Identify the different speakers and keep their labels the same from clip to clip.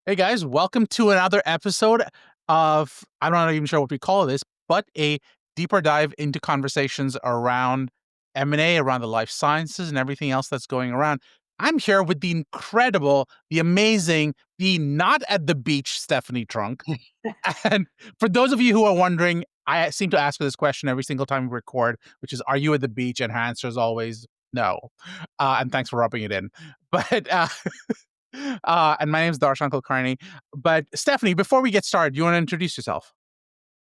Speaker 1: Hey guys, welcome to another episode of I'm not even sure what we call this, but a deeper dive into conversations around M&A, around the life sciences and everything else that's going around. I'm here with the incredible, the amazing, the not at the beach Stephanie Trunk. And for those of you who are wondering, I seem to ask this question every single time we record, which is, are you at the beach? And her answer is always no. And thanks for rubbing it in. But and my name is Darshan Kulkarni. But Stephanie, before we get started, you want to introduce yourself?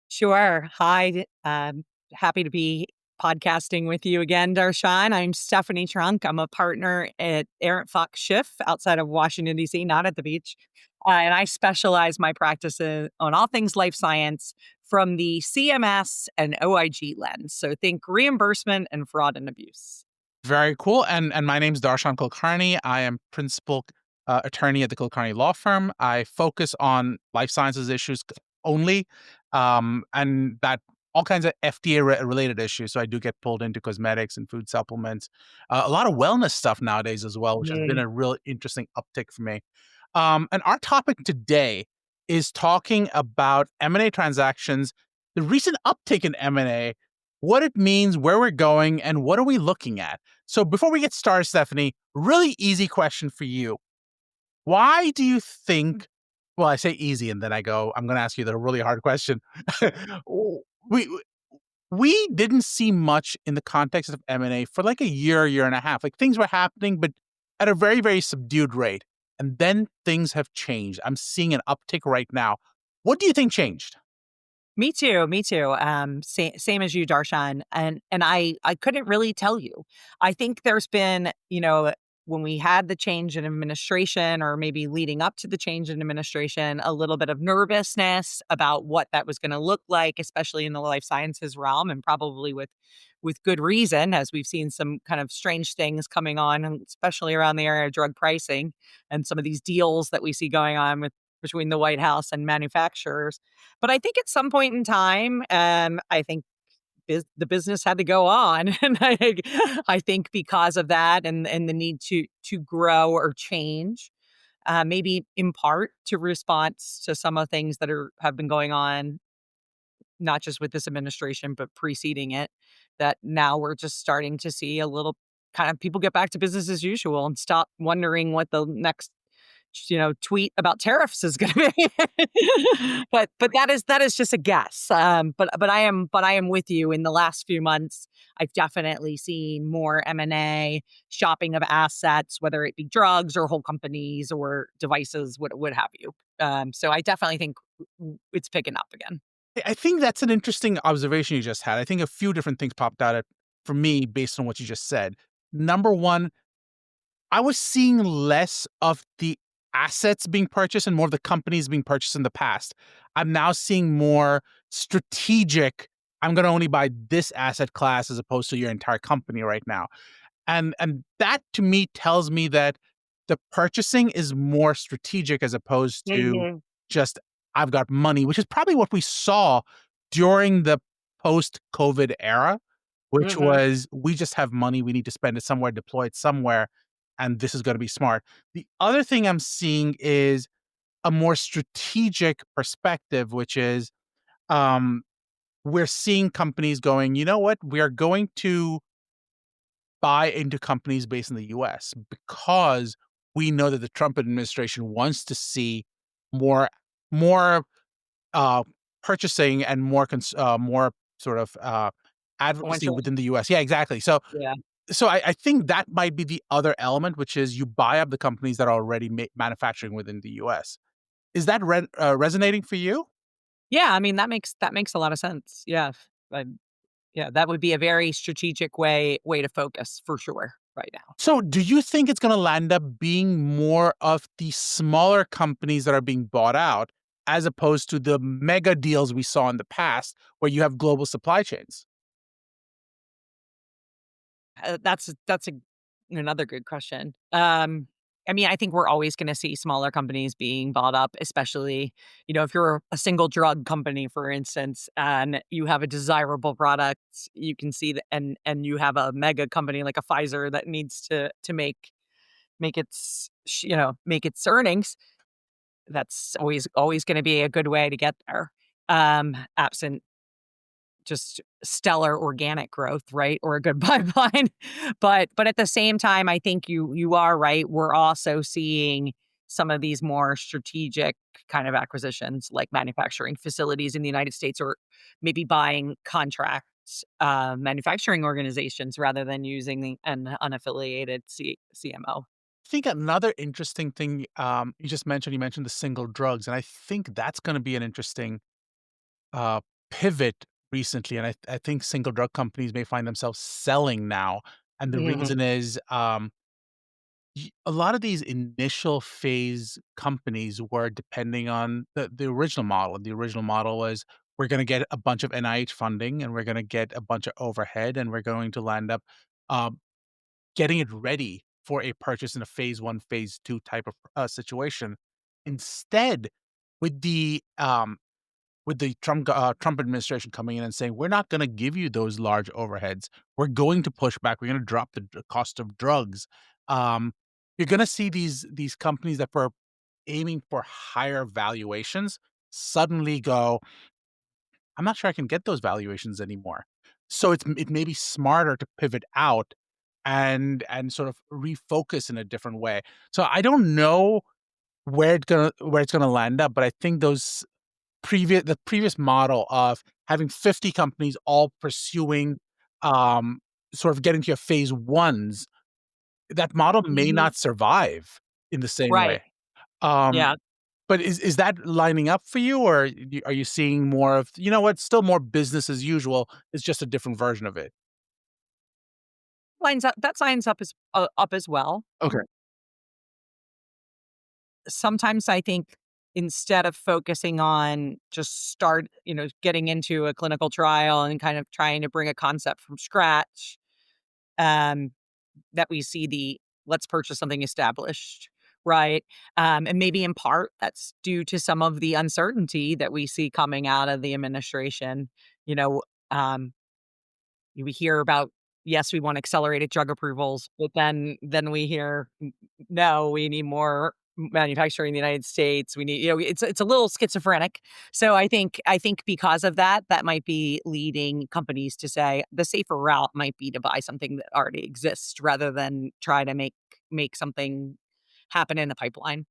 Speaker 2: Sure. Hi. Happy to be podcasting with you again, Darshan. I'm Stephanie Trunk. I'm a partner at Errant Fox Schiff outside of Washington, D.C., not at the beach. And I specialize my practices on all things life science from the CMS and OIG lens. So think reimbursement and fraud and abuse.
Speaker 1: Very cool. And my name is Darshan Kulkarni. I am principal attorney at the Kulkarni law firm. I focus on life sciences issues only, and that all kinds of FDA related issues. So I do get pulled into cosmetics and food supplements, a lot of wellness stuff nowadays as well, which has been
Speaker 2: Mm.
Speaker 1: a real interesting uptick for me. And our topic today is talking about M&A transactions, the recent uptick in M&A, what it means, where we're going, and what are we looking at. So before we get started, Stephanie, really easy question for you. Why do you think, well, I say easy and then I go, I'm going to ask you the really hard question. we we didn't see much in the context of M&A for like a year and a half. Like things were happening, but at a very, very subdued rate. And then things have changed. I'm seeing an uptick right now. What do you think changed?
Speaker 2: Me too. Me too. Same as you, Darshan. And I couldn't really tell you. I think there's been, when we had the change in administration, or maybe leading up to the change in administration, a little bit of nervousness about what that was going to look like, especially in the life sciences realm, and probably with good reason, as we've seen some kind of strange things coming on, and especially around the area of drug pricing and some of these deals that we see going on with between the White House and manufacturers. But I think at some point in time, I think the business had to go on, and I think because of that, and the need to grow or change, maybe in part to response to some of the things that have been going on, not just with this administration, but preceding it, that now we're just starting to see a little kind of people get back to business as usual and stop wondering what the next tweet about tariffs is going to be. But that is just a guess. But I am with you. In the last few months, I've definitely seen more M&A, shopping of assets, whether it be drugs or whole companies or devices, what have you. So I definitely think it's picking up again.
Speaker 1: I think that's an interesting observation you just had. I think a few different things popped out for me based on what you just said. Number one, I was seeing less of the assets being purchased and more of the companies being purchased in the past. I'm now seeing more strategic, I'm going to only buy this asset class as opposed to your entire company right now. And that to me tells me that the purchasing is more strategic as opposed to
Speaker 2: Mhm.
Speaker 1: just I've got money, which is probably what we saw during the post-COVID era, which
Speaker 2: Mhm.
Speaker 1: was we just have money, we need to spend it somewhere, deploy it somewhere, and this is going to be smart. The other thing I'm seeing is a more strategic perspective, which is um, we're seeing companies going, you know what, we are going to buy into companies based in the US because we know that the Trump administration wants to see more more uh, purchasing and more sort of advocacy
Speaker 2: Influential.
Speaker 1: within the US. Yeah, exactly. So
Speaker 2: Yeah.
Speaker 1: I think that might be the other element, which is you buy up the companies that are already manufacturing within the US. Is that resonating for you?
Speaker 2: Yeah, I mean, that makes a lot of sense. Yeah. Yeah, that would be a very strategic way to focus for sure right now.
Speaker 1: So, do you think it's going to land up being more of the smaller companies that are being bought out as opposed to the mega deals we saw in the past where you have global supply chains?
Speaker 2: That's another good question. I mean, I think we're always going to see smaller companies being bought up, especially, if you're a single drug company, for instance, and you have a desirable product, you can see that, and you have a mega company like a Pfizer that needs to make its make its earnings. That's always going to be a good way to get there. Absent just stellar organic growth, right? Or a good pipeline. But at the same time, I think you are right. We're also seeing some of these more strategic kind of acquisitions like manufacturing facilities in the United States, or maybe buying contracts manufacturing organizations rather than using an unaffiliated CMO.
Speaker 1: I think another interesting thing you mentioned the single drugs, and I think that's going to be an interesting uh, pivot recently. And I think single drug companies may find themselves selling now, and the
Speaker 2: Mhm.
Speaker 1: reason is a lot of these initial phase companies were depending on the original model. And the original model was we're going to get a bunch of NIH funding, and we're going to get a bunch of overhead, and we're going to land up um, getting it ready for a purchase in a phase 1, phase 2 type of, situation. Instead, with the Trump administration coming in and saying, "We're not gonna give you those large overheads. We're going to push back. We're gonna drop the cost of drugs." Um, you're gonna see these companies that were aiming for higher valuations suddenly go, I'm not sure I can get those valuations anymore. So it may be smarter to pivot out and sort of refocus in a different way. So I don't know where it's gonna land up, but I think the previous model of having 50 companies all pursuing um sort of getting to your phase ones, that model may
Speaker 2: Mhm.
Speaker 1: not survive in the same
Speaker 2: Right.
Speaker 1: way. Um
Speaker 2: Yeah.
Speaker 1: but is that lining up for you, or are you seeing more of, you know what, still more business as usual, it's just a different version of it?
Speaker 2: Lines up as well.
Speaker 1: Okay.
Speaker 2: Sometimes I think instead of focusing on just getting into a clinical trial and kind of trying to bring a concept from scratch, um, that we see the let's purchase something established, right? And maybe in part that's due to some of the uncertainty that we see coming out of the administration. You know, um, we hear about, yes, we want accelerated drug approvals, but then we hear, No, we need more manufacturing in the United States. We need," it's a little schizophrenic. So I think because of that, that might be leading companies to say the safer route might be to buy something that already exists rather than try to make something happen in the pipeline.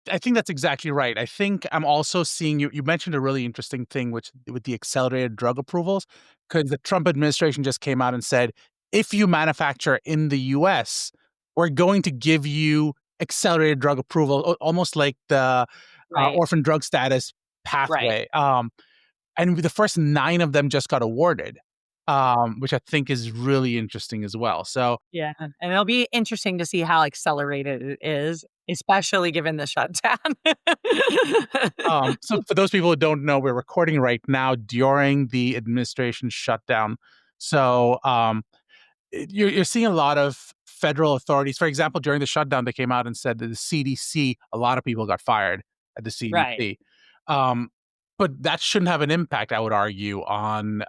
Speaker 1: I think that's exactly right. I think I'm also seeing you mentioned a really interesting thing, which with the accelerated drug approvals, because the Trump administration just came out and said, if you manufacture in the US, we're going to give you accelerated drug approval, almost like the
Speaker 2: Right,
Speaker 1: orphan drug status
Speaker 2: right.
Speaker 1: pathway. And the first 9 of them just got awarded, which I think is really interesting as well. So
Speaker 2: Yeah, and it'll be interesting to see how accelerated it is, especially given the shutdown.
Speaker 1: So for those people who don't know, we're recording right now during the administration shutdown. So, you're seeing a lot of federal authorities. For example, during the shutdown, they came out and said that the CDC, a lot of people got fired at the
Speaker 2: Right.
Speaker 1: CDC. Um, but that shouldn't have an impact, I would argue, on,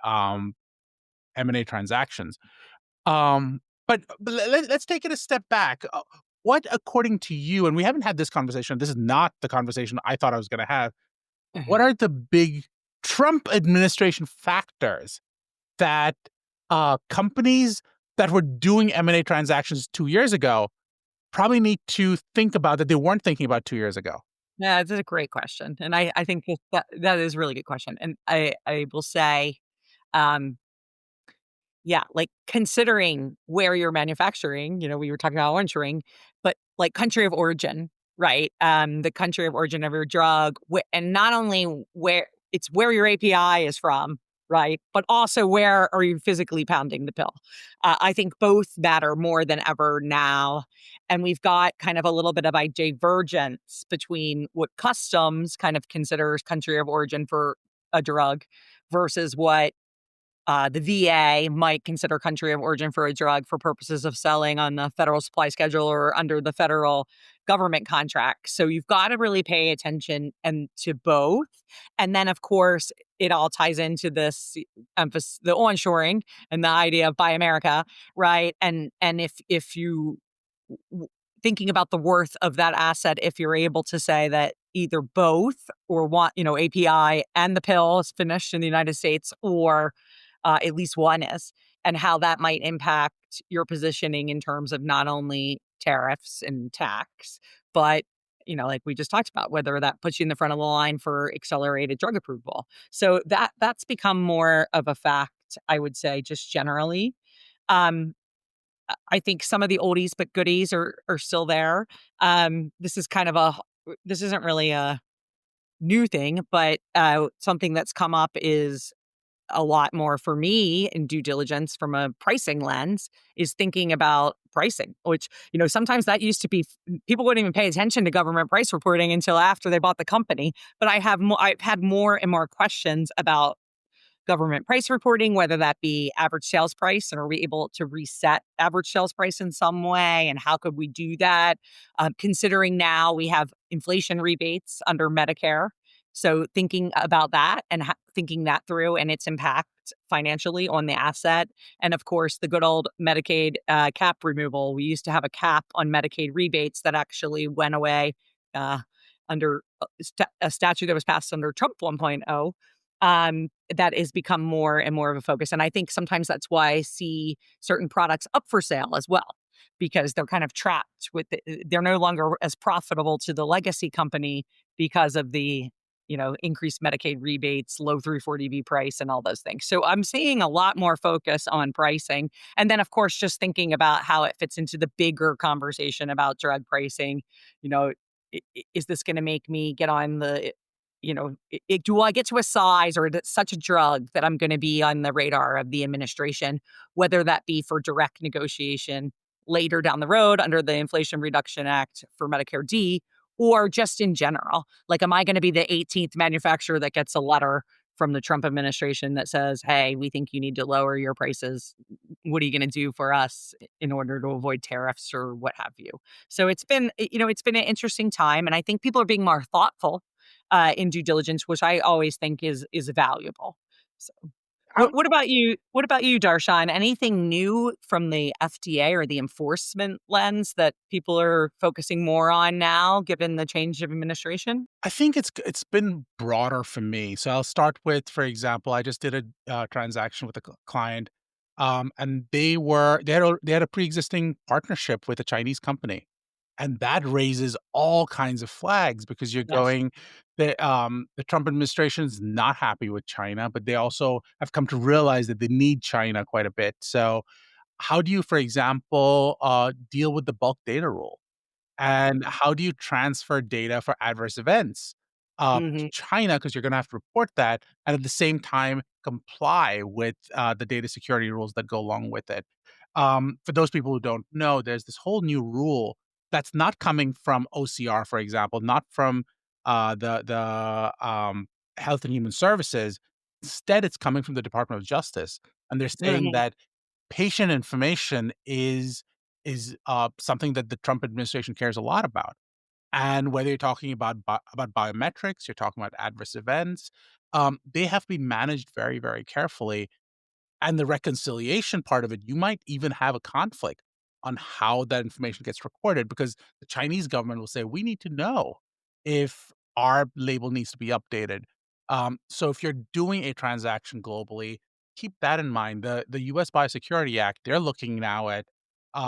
Speaker 1: M&A transactions. But let's take it a step back. What, according to you, and we haven't had this conversation, this is not the conversation I thought I was gonna have, what
Speaker 2: Mhm.
Speaker 1: are the big Trump administration factors that companies that were doing M&A transactions 2 years ago probably need to think about that they weren't thinking about 2 years ago?
Speaker 2: Yeah, it's a great question, and I think that is a really good question, and I will say, um yeah, like, considering where you're manufacturing, we were talking about onshoring, but, like, country of origin, right? The country of origin of your drug, and not only where your API is from, right? But also where are you physically pounding the pill? I think both matter more than ever now, and we've got kind of a little bit of a divergence between what customs kind of considers country of origin for a drug versus what the VA might consider country of origin for a drug for purposes of selling on the federal supply schedule or under the federal government contract. So you've got to really pay attention and to both. And then, of course, it all ties into this emphasis, the onshoring and the idea of Buy America, right? And if you thinking about the worth of that asset, if you're able to say that either both or want, API and the pill is finished in the United States, or at least one is, and how that might impact your positioning in terms of not only tariffs and tax, but like we just talked about, whether that puts you in the front of the line for accelerated drug approval. So that's become more of a fact, I would say, just generally. Um, I think some of the oldies but goodies are still there. This isn't really a new thing, but something that's come up is a lot more for me in due diligence from a pricing lens is thinking about pricing, which, sometimes that used to be people wouldn't even pay attention to government price reporting until after they bought the company. But I've had more and more questions about government price reporting, whether that be average sales price, and are we able to reset average sales price in some way, and how could we do that? Considering now we have inflation rebates under Medicare, so thinking about that and thinking that through and its impact financially on the asset, and of course the good old Medicaid cap removal. We used to have a cap on Medicaid rebates that actually went away uh, under a statute that was passed under Trump 1.0, that has become more and more of a focus. And I think sometimes that's why I see certain products up for sale as well, because they're kind of trapped they're no longer as profitable to the legacy company because of the, increased Medicaid rebates, low 340B price, and all those things. So I'm seeing a lot more focus on pricing. And then, of course, just thinking about how it fits into the bigger conversation about drug pricing. You know, is this going to make me get on the do I get to a size or such a drug that I'm going to be on the radar of the administration, whether that be for direct negotiation later down the road under the Inflation Reduction Act for Medicare D, or just in general? Like, am I going to be the 18th manufacturer that gets a letter from the Trump administration that says, hey, we think you need to lower your prices. What are you going to do for us in order to avoid tariffs or what have you? So it's been an interesting time. And I think people are being more thoughtful in due diligence, which I always think is valuable. So, what about you? What about you, Darshan? Anything new from the FDA or the enforcement lens that people are focusing more on now, given the change of administration?
Speaker 1: I think it's been broader for me. So I'll start with, for example, I just did a transaction with a client, and they had a pre-existing partnership with a Chinese company, and that raises all kinds of flags because you're
Speaker 2: Yes.
Speaker 1: going the Trump administration is not happy with China, but they also have come to realize that they need China quite a bit. So how do you, for example, deal with the bulk data rule? And how do you transfer data for adverse events to
Speaker 2: Hmm.
Speaker 1: China? Because you're going to have to report that, and at the same time comply with the data security rules that go along with it. For those people who don't know, there's this whole new rule that's not coming from OCR, for example, not from the Health and Human Services. Instead, it's coming from the Department of Justice, and they're saying
Speaker 2: Hmm.
Speaker 1: that patient information is something that the Trump administration cares a lot about. And whether you're talking about about biometrics, you're talking about adverse events, they have to be managed very, very carefully. And the reconciliation part of it, you might even have a conflict on how that information gets recorded because the Chinese government will say, we need to know if our label needs to be updated. So if you're doing a transaction globally, keep that in mind. The US Biosecurity Act, they're looking now at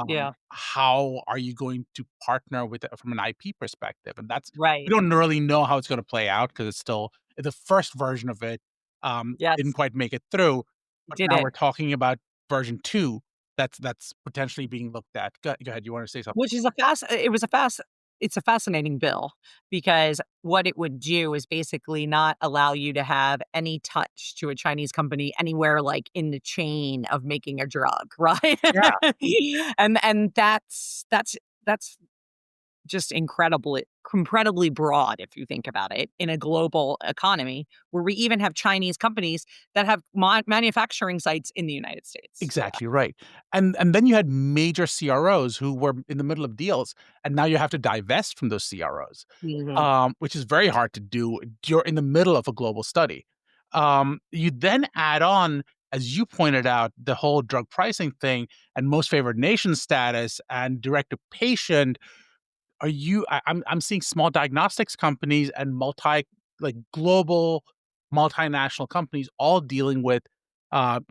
Speaker 2: Yeah.
Speaker 1: how are you going to partner with it from an IP perspective? And that's we
Speaker 2: Right.
Speaker 1: don't really know how it's going to play out because it's still the first version of it didn't
Speaker 2: Yes.
Speaker 1: quite make it through, but
Speaker 2: Did
Speaker 1: now
Speaker 2: it.
Speaker 1: we're talking about version 2 that's potentially being looked at. Go ahead, you wanna say something?
Speaker 2: Which is a fast it was a fast it's a fascinating bill, because what it would do is basically not allow you to have any touch to a Chinese company anywhere, like, in the chain of making a drug, right?
Speaker 1: Yeah,
Speaker 2: And that's just incredibly broad if you think about it in a global economy where we even have Chinese companies that have manufacturing sites in the United States.
Speaker 1: exactly right. And then you had major CROs who were in the middle of deals, and now you have to divest from those CROs,
Speaker 2: Mhm.
Speaker 1: which is very hard to do. You're in the middle of a global study. You then add on, as you pointed out, the whole drug pricing thing and most favored nation status and direct to patient. are you I'm seeing small diagnostics companies and global multinational companies all dealing with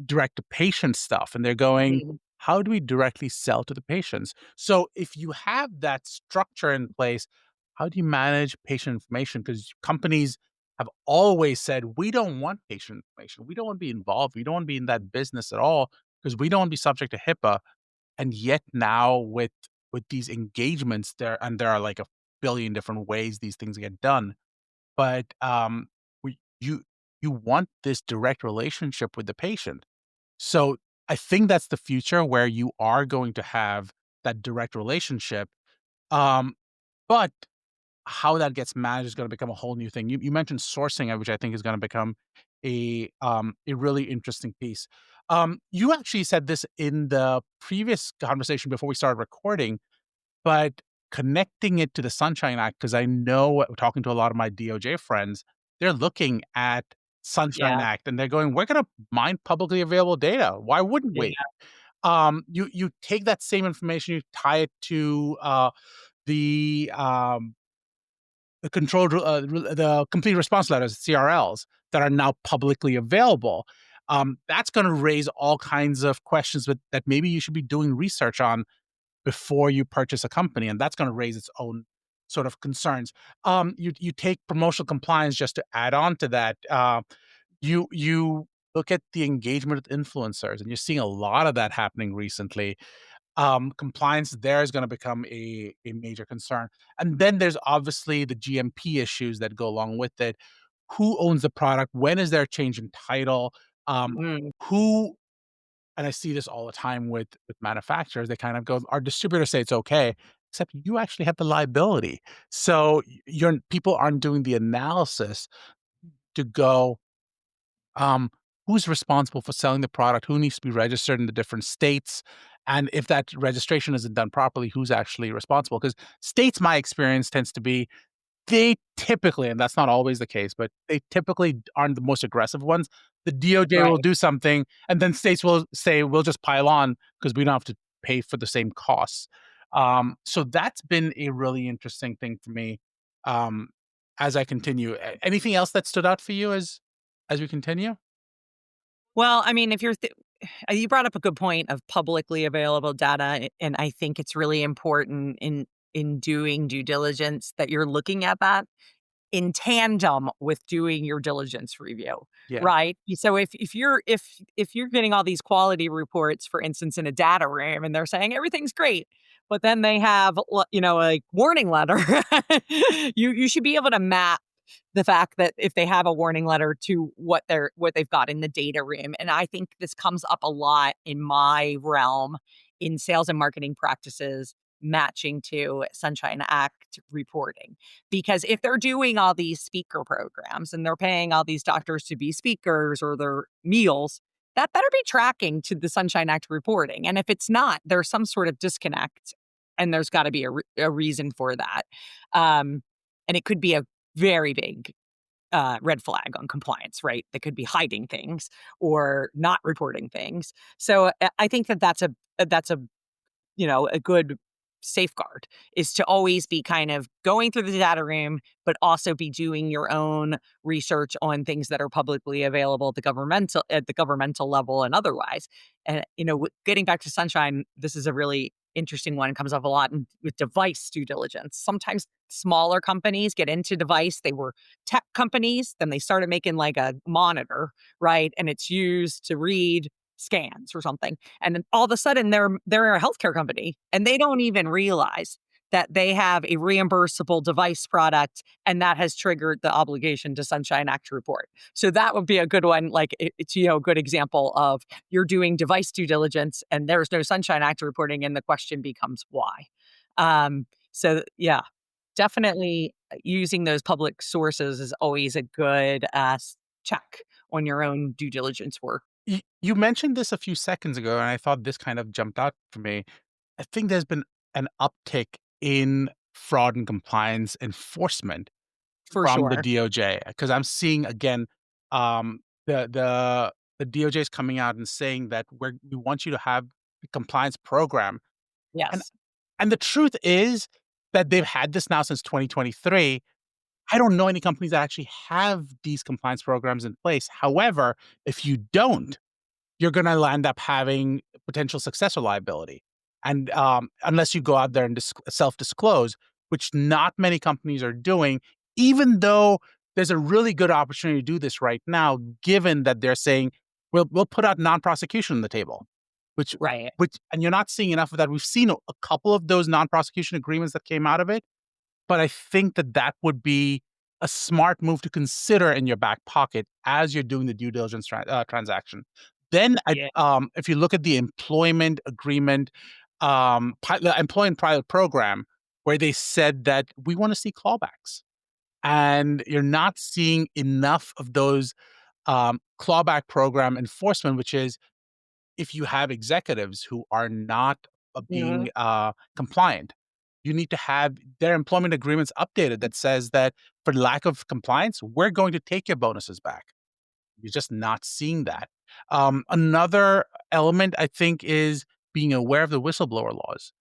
Speaker 1: direct to patient stuff, and they're going,
Speaker 2: Mhm.
Speaker 1: how do we directly sell to the patients? So if you have that structure in place, how do you manage patient information? Because companies have always said, we don't want patient information, we don't want to be involved, we don't want to be in that business at all, because we don't want to be subject to HIPAA. And yet now with these engagements there are like a billion different ways these things get done. But we you want this direct relationship with the patient. So I think that's the future where you are going to have that direct relationship. Um, but how that gets managed is going to become a whole new thing. You mentioned sourcing, which I think is going to become a really interesting piece. You actually said this in the previous conversation before we started recording, but connecting it to the Sunshine Act, because I know talking to a lot of my DOJ friends, they're looking at Sunshine
Speaker 2: Yeah,
Speaker 1: Act and they're going, we're going to mine publicly available data. Why wouldn't
Speaker 2: yeah,
Speaker 1: we? You take that same information, you tie it to the um, the complete response letters, CRLs, that are now publicly available. That's going to raise all kinds of questions that maybe you should be doing research on before you purchase a company, and that's going to raise its own sort of concerns. You take promotional compliance just to add on to that. You look at the engagement with influencers, and you're seeing a lot of that happening recently. Compliance there is going to become a major concern. And then there's obviously the GMP issues that go along with it. Who owns the product? When is there a change in title?
Speaker 2: mm.
Speaker 1: Who and I see this all the time with manufacturers. They kind of go, our distributors say it's okay, except you actually have the liability. So your people aren't doing the analysis to go, um, who's responsible for selling the product? Who needs to be registered in the different states? And if that registration isn't done properly, who's actually responsible? Because states, my experience tends to be they typically, and that's not always the case, but they typically aren't the most aggressive ones. The DOJ will
Speaker 2: Right.
Speaker 1: do something, and then states will say, "We'll just pile on because we don't have to pay for the same costs." So that's been a really interesting thing for me, um, as I continue. Anything else that stood out for you as we continue?
Speaker 2: Well, I mean, if you're you brought up a good point of publicly available data, and I think it's really important in doing due diligence that you're looking at that in tandem with doing your diligence review,
Speaker 1: Yeah,
Speaker 2: right? So if you're getting all these quality reports, for instance, in a data room, and they're saying everything's great, but then they have a warning letter, you should be able to map the fact that if they have a warning letter to what they've got in the data room. And I think this comes up a lot in my realm in sales and marketing practices matching to Sunshine Act reporting. Because if they're doing all these speaker programs and they're paying all these doctors to be speakers or their meals, that better be tracking to the Sunshine Act reporting. And if it's not, there's some sort of disconnect and there's got to be a reason for that. And it could be a very big red flag on compliance, right? They could be hiding things or not reporting things. So I think that that's a good safeguard is to always be kind of going through the data room, but also be doing your own research on things that are publicly available at the governmental level and otherwise. And getting back to Sunshine, this is a really interesting one. It comes up a lot with device due diligence. Sometimes smaller companies get into device. They were tech companies, then they started making like a monitor, right? And it's used to read scans or something, and then all of a sudden they're a healthcare company and they don't even realize that they have a reimbursable device product and that has triggered the obligation to Sunshine Act report. So that would be a good one. Like it's a good example of you're doing device due diligence and there's no Sunshine Act reporting, and the question becomes why. So yeah, definitely using those public sources is always a good check on your own due diligence work.
Speaker 1: you mentioned this a few seconds ago, and I thought this kind of jumped out for me. I think there's been an uptick in fraud and compliance enforcement
Speaker 2: For
Speaker 1: from the
Speaker 2: sure.
Speaker 1: DOJ, because I'm seeing again, um, the DOJ is coming out and saying that we want you to have a compliance program, and
Speaker 2: Yes.
Speaker 1: and the truth is, that they've had this now since 2023. I don't know any companies that actually have these compliance programs in place. However, if you don't, you're going to end up having potential successor liability. And unless you go out there and self disclose, which not many companies are doing, even though there's a really good opportunity to do this right now, given that they're saying, we'll put out non prosecution on the table, which,
Speaker 2: Right.
Speaker 1: and you're not seeing enough of that. We've seen a couple of those non prosecution agreements that came out of it, but I think that that would be a smart move to consider in your back pocket as you're doing the due diligence transaction. Then,
Speaker 2: Yeah.
Speaker 1: if you look at the employment agreement, the employment pilot program, where they said that we want to see clawbacks, and you're not seeing enough of those clawback program enforcement, which is if you have executives who are not
Speaker 2: Mhm.
Speaker 1: being compliant, you need to have their employment agreements updated that says that for lack of compliance, we're going to take your bonuses back. You're just not seeing that. Another element, I think, is being aware of the whistleblower laws,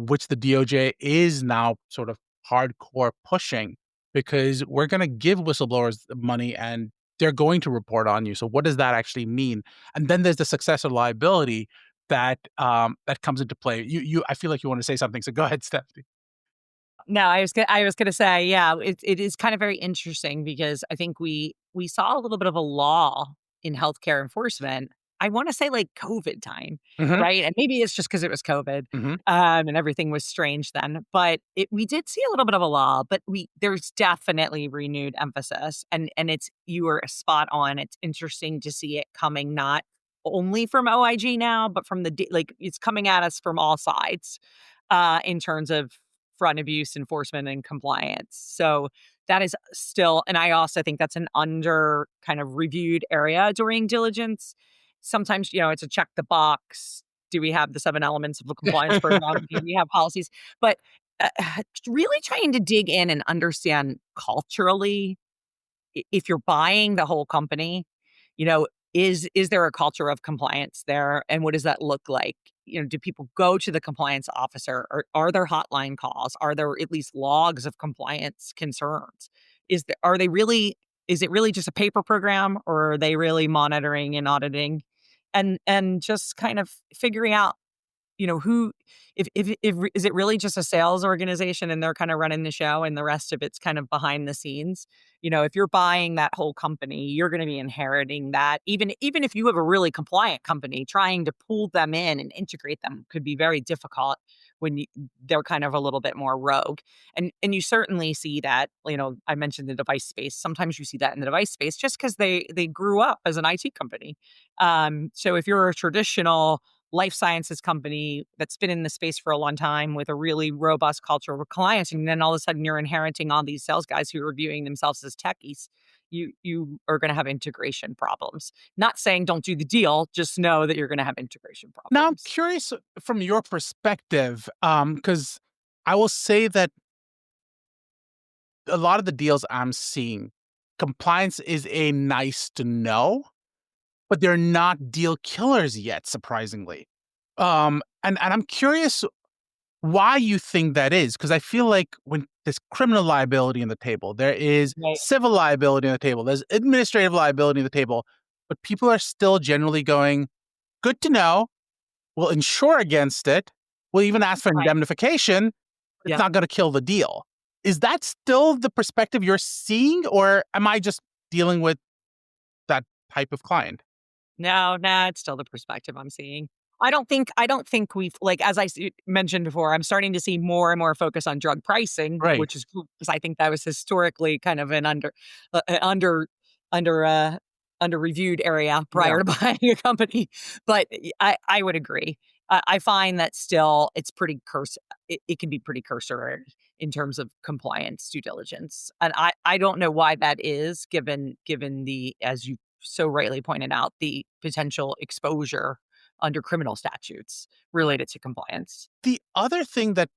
Speaker 1: which the DOJ is now sort of hardcore pushing because we're going to give whistleblowers money and they're going to report on you. So, what does that actually mean? And then there's the successor liability that comes into play. I feel like you want to say something, so go ahead, Stephanie.
Speaker 2: No, I was gonna say, yeah, it is kind of very interesting because I think we saw a little bit of a law in healthcare enforcement. I wanna say, like, COVID time,
Speaker 1: Hmm.
Speaker 2: right? And maybe it's just because it was COVID,
Speaker 1: Hmm.
Speaker 2: and everything was strange then, but we did see a little bit of a law, but there's definitely renewed emphasis, and it's you are spot on. It's interesting to see it coming not only from OIG now, but from like, it's coming at us from all sides, in terms of fraud, abuse, enforcement, and compliance. So that is still, and I also think that's an under kind of reviewed area during diligence. Sometimes, it's a check the box. Do we have the 7 elements of a compliance program? Do we have policies? But really trying to dig in and understand culturally, if you're buying the whole company, you know, is there a culture of compliance there, and what does that look like? Do people go to the compliance officer, or are there hotline calls? Are there at least logs of compliance concerns? Are they really is it really just a paper program, or are they really monitoring and auditing? And just kind of figuring out, who if is it really just a sales organization and they're kind of running the show and the rest of it's kind of behind the scenes? If you're buying that whole company, you're going to be inheriting that. Even if you have a really compliant company, trying to pull them in and integrate them could be very difficult when they're kind of a little bit more rogue. And you certainly see that, I mentioned the device space. Sometimes you see that in the device space just because they grew up as an IT company. So if you're a traditional life sciences company that's been in the space for a long time with a really robust culture of clients, and then all of a sudden you're inheriting all these sales guys who are viewing themselves as techies, you are going to have integration problems. Not saying don't do the deal, just know that you're going to have integration
Speaker 1: Now, I'm
Speaker 2: problems.
Speaker 1: curious from your perspective, because I will say that a lot of the deals I'm seeing, compliance is a nice to know, but they're not deal killers yet, surprisingly. And I'm curious why you think that is, because I feel like when there's criminal liability on the table, there is
Speaker 2: Right.
Speaker 1: civil liability on the table, there's administrative liability on the table, but people are still generally going, good to know. We'll insure against it. We'll even ask for
Speaker 2: Right.
Speaker 1: indemnification. It's
Speaker 2: Yep.
Speaker 1: not going to kill the deal. Is that still the perspective you're seeing, or am I just dealing with that type of client?
Speaker 2: No, no, it's still the perspective I'm seeing. I don't think we've, like, as mentioned before, I'm starting to see more and more focus on drug pricing,
Speaker 1: Right.
Speaker 2: which is cool because I think that was historically kind of an uh, uh, under under uh under reviewed area
Speaker 1: Yeah.
Speaker 2: prior to buying a company. But I would agree. I find that still it's pretty it can be pretty cursory in terms of compliance due diligence. And I don't know why that is, given the, as you so rightly pointed out, the potential exposure under criminal statutes related to compliance.
Speaker 1: The other thing that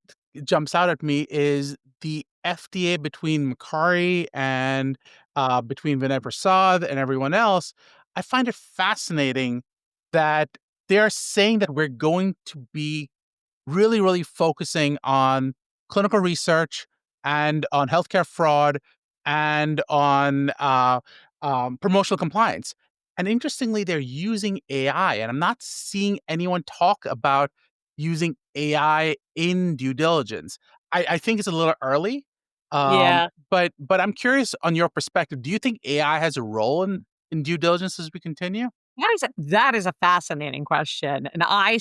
Speaker 1: jumps out at me is the FDA between Makari and between Vinay Prasad and everyone else. I find it fascinating that they're saying that we're going to be really, really focusing on clinical research and on healthcare fraud and on promotional compliance. And interestingly, they're using AI, and I'm not seeing anyone talk about using AI in due diligence. I think it's a little early,
Speaker 2: Yeah.
Speaker 1: but I'm curious on your perspective. Do you think AI has a role in due diligence as we continue?
Speaker 2: That is a fascinating question, and I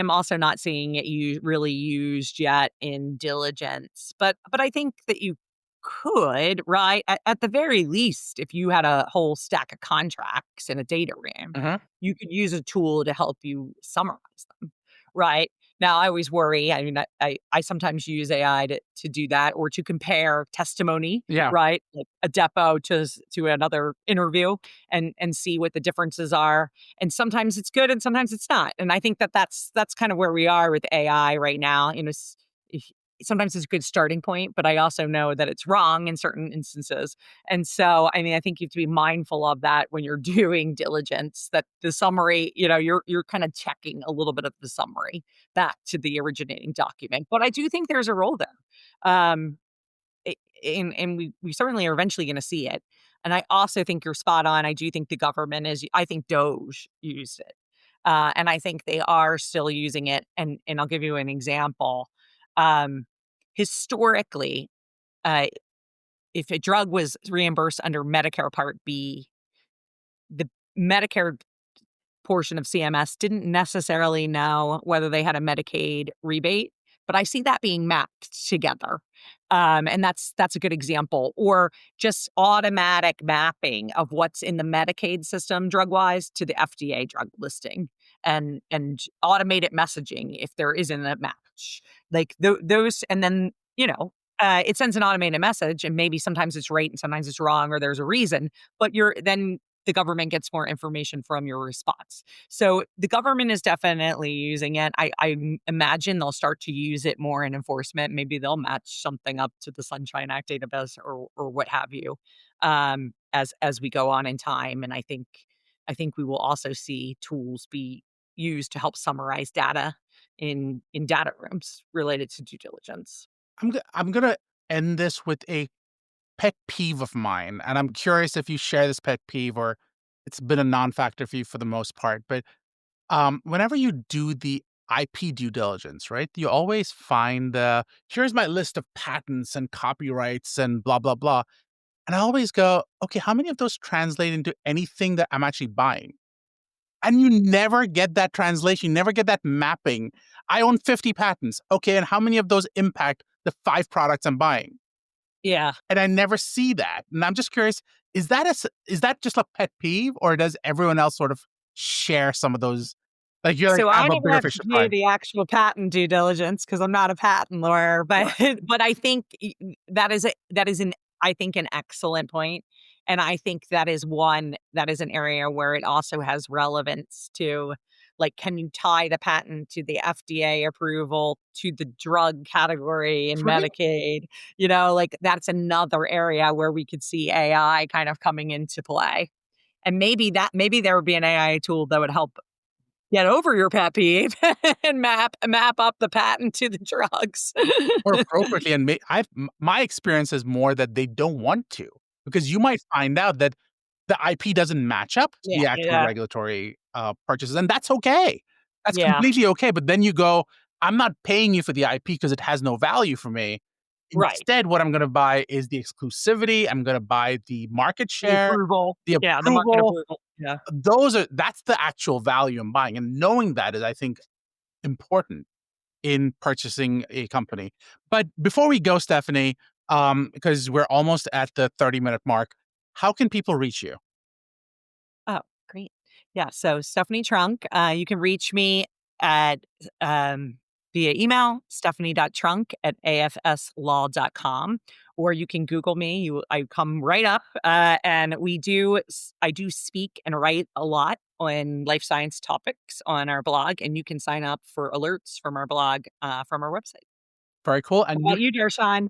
Speaker 2: am also not seeing it really used yet in diligence, but I think that you could, right? At the very least, if you had a whole stack of contracts in a data room,
Speaker 1: Uh-huh.
Speaker 2: you could use a tool to help you summarize them, right? Now, I always worry. I mean, I sometimes use AI to do that or to compare testimony,
Speaker 1: Yeah.
Speaker 2: right? Like a depo to another interview and see what the differences are. And sometimes it's good and sometimes it's not. And I think that's kind of where we are with AI right now. If, sometimes it's a good starting point, but I also know that it's wrong in certain instances. And so, I mean, I think you have to be mindful of that when you're doing diligence. That the summary, you're kind of checking a little bit of the summary back to the originating document. But I do think there's a role there. Um, I and we certainly are eventually gonna see it, and I also think you're spot on. I do think the government is I think Doge used it, and I think they are still using it, and I'll give you an example. Um, Historically, uh, if a drug was reimbursed under Medicare Part B, the Medicare portion of CMS didn't necessarily know whether they had a Medicaid rebate, but I see that being mapped together. And that's a good example. Or just automatic mapping of what's in the Medicaid system drug wise to the FDA drug listing and automated messaging if there isn't a match. Like those, and then, it sends an automated message and maybe sometimes it's right and sometimes it's wrong or there's a reason, but then the government gets more information from your response. So the government is definitely using it. I imagine they'll start to use it more in enforcement. Maybe they'll match something up to the Sunshine Act database or what have you, as we go on in time. And I think we will also see tools be used to help summarize data in data rooms related to due diligence.
Speaker 1: I'm gonna end this with a pet peeve of mine, and I'm curious if you share this pet peeve or it's been a non-factor for you for the most part. But whenever you do the IP due diligence, right? You always find the here's my list of patents and copyrights and blah blah blah, and I always go, okay, how many of those translate into anything that I'm actually buying? And you never get that translation, you never get that mapping. I own 50 patents. Okay, and how many of those impact the 5 products I'm buying?
Speaker 2: Yeah.
Speaker 1: And I never see that. And I'm just curious, is that just a pet peeve, or does everyone else sort of share some of those? Like, you're like,
Speaker 2: So
Speaker 1: have
Speaker 2: I
Speaker 1: a
Speaker 2: never
Speaker 1: bigger
Speaker 2: have
Speaker 1: fish
Speaker 2: to
Speaker 1: to
Speaker 2: do
Speaker 1: fry.
Speaker 2: the actual patent due diligence because 'cause I'm not a patent lawyer, but
Speaker 1: Sure.
Speaker 2: but I think that is an I think an excellent point, and I think that is an area where it also has relevance to, like, can you tie the patent to the FDA approval, to the drug category in
Speaker 1: Right?
Speaker 2: Medicaid? Like, that's another area where we could see AI kind of coming into play. And maybe there would be an AI tool that would help get over your pet peeve and map up the patent to the drugs.
Speaker 1: Or appropriately, and my experience is more that they don't want to, because you might find out that the IP doesn't match up to
Speaker 2: Yeah,
Speaker 1: the actual
Speaker 2: yeah,
Speaker 1: regulatory, purchases, and that's okay. That's
Speaker 2: yeah,
Speaker 1: completely okay, but then you go, "I'm not paying you for the IP because it has no value for me.
Speaker 2: right.
Speaker 1: Instead, what I'm gonna buy is the exclusivity, I'm gonna buy the market
Speaker 2: The
Speaker 1: share,
Speaker 2: approval.
Speaker 1: the
Speaker 2: Yeah, the market
Speaker 1: approval."
Speaker 2: approval. Yeah.
Speaker 1: That's the actual value I'm buying, and knowing that is, I think, important in purchasing a company. But before we go, Stephanie, because we're almost at the 30-minute mark, how can people reach you?
Speaker 2: Oh, great. Yeah, so Stephanie Trunk, you can reach me at, via email, stephanie.trunk@afslaw.com, or you can Google me. I come right up, and I do speak and write a lot on life science topics on our blog, and you can sign up for alerts from our blog, from our website.
Speaker 1: Very cool.
Speaker 2: How
Speaker 1: And
Speaker 2: about you, Darshan?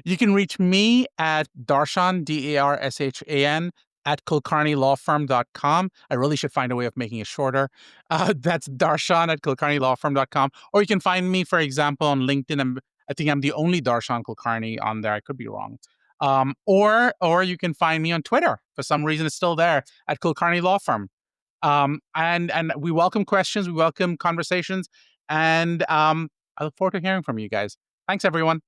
Speaker 1: you can reach me at Darshan, Darshan, at kulkarnilawfirm.com. I really should find a way of making it shorter. That's Darshan at kulkarnilawfirm.com. Or you can find me, for example, on LinkedIn. I think I'm the only Darshan Kulkarni on there. I could be wrong. Or you can find me on Twitter. For some reason, it's still there at Kulkarni Law Firm. And we welcome questions, we welcome conversations, and I look forward to hearing from you guys. Thanks, everyone.